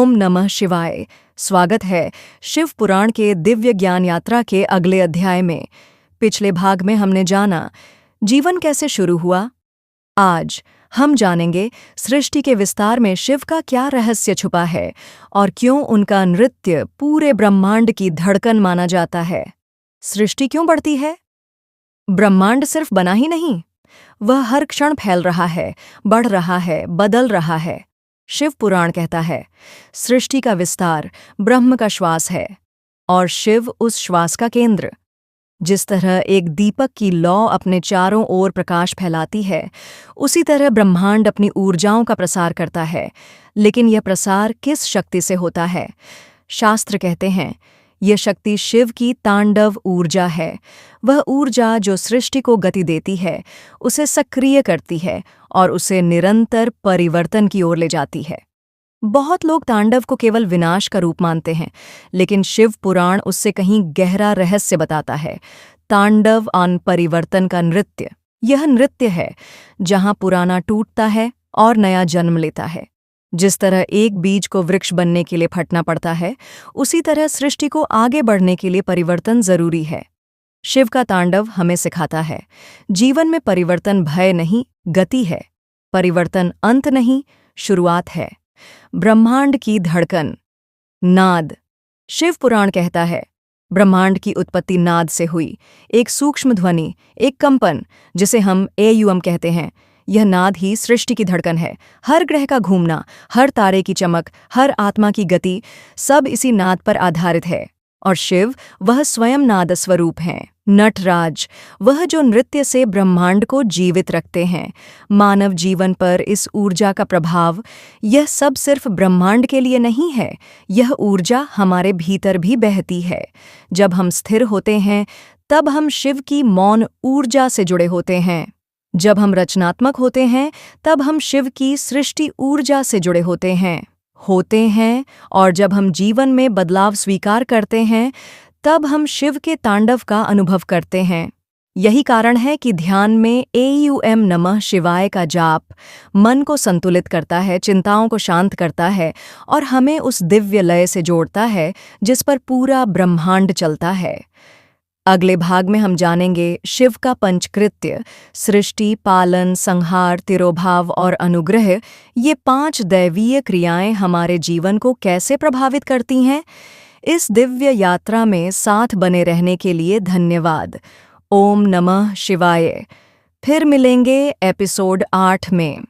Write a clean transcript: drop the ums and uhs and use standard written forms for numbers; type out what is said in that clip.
ओम नमः शिवाय। स्वागत है शिव पुराण के दिव्य ज्ञान यात्रा के अगले अध्याय में। पिछले भाग में हमने जाना जीवन कैसे शुरू हुआ। आज हम जानेंगे सृष्टि के विस्तार में शिव का क्या रहस्य छुपा है और क्यों उनका नृत्य पूरे ब्रह्मांड की धड़कन माना जाता है। सृष्टि क्यों बढ़ती है? ब्रह्मांड सिर्फ बना ही नहीं, वह हर क्षण फैल रहा है, बढ़ रहा है, बदल रहा है। शिव पुराण कहता है सृष्टि का विस्तार ब्रह्म का श्वास है और शिव उस श्वास का केंद्र। जिस तरह एक दीपक की लौ अपने चारों ओर प्रकाश फैलाती है, उसी तरह ब्रह्मांड अपनी ऊर्जाओं का प्रसार करता है। लेकिन यह प्रसार किस शक्ति से होता है? शास्त्र कहते हैं यह शक्ति शिव की तांडव ऊर्जा है। वह ऊर्जा जो सृष्टि को गति देती है, उसे सक्रिय करती है और उसे निरंतर परिवर्तन की ओर ले जाती है। बहुत लोग तांडव को केवल विनाश का रूप मानते हैं, लेकिन शिव पुराण उससे कहीं गहरा रहस्य बताता है। तांडव और परिवर्तन का नृत्य, यह नृत्य है जहां पुराना टूटता है और नया जन्म लेता है। जिस तरह एक बीज को वृक्ष बनने के लिए फटना पड़ता है, उसी तरह सृष्टि को आगे बढ़ने के लिए परिवर्तन जरूरी है। शिव का तांडव हमें सिखाता है जीवन में परिवर्तन भय नहीं, गति है। परिवर्तन अंत नहीं, शुरुआत है। ब्रह्मांड की धड़कन, नाद। शिव पुराण कहता है ब्रह्मांड की उत्पत्ति नाद से हुई। एक सूक्ष्म ध्वनि, एक कंपन, जिसे हम एयुएम कहते हैं। यह नाद ही सृष्टि की धड़कन है। हर ग्रह का घूमना, हर तारे की चमक, हर आत्मा की गति, सब इसी नाद पर आधारित है। और शिव वह स्वयं नाद स्वरूप हैं। नटराज, वह जो नृत्य से ब्रह्मांड को जीवित रखते हैं। मानव जीवन पर इस ऊर्जा का प्रभाव, यह सब सिर्फ ब्रह्मांड के लिए नहीं है, यह ऊर्जा हमारे भीतर भी बहती है। जब हम स्थिर होते हैं, तब हम शिव की मौन ऊर्जा से जुड़े होते हैं। जब हम रचनात्मक होते हैं, तब हम शिव की सृष्टि ऊर्जा से जुड़े होते हैं। और जब हम जीवन में बदलाव स्वीकार करते हैं, तब हम शिव के तांडव का अनुभव करते हैं। यही कारण है कि ध्यान में एयुएम नमः शिवाय का जाप मन को संतुलित करता है, चिंताओं को शांत करता है और हमें उस दिव्य लय से जोड़ता है जिस पर पूरा ब्रह्मांड चलता है। अगले भाग में हम जानेंगे शिव का पंचकृत्य, सृष्टि, पालन, संहार, तिरोभाव और अनुग्रह। ये 5 दैवीय क्रियाएं हमारे जीवन को कैसे प्रभावित करती हैं। इस दिव्य यात्रा में साथ बने रहने के लिए धन्यवाद। ओम नमः शिवाय। फिर मिलेंगे एपिसोड 8 में।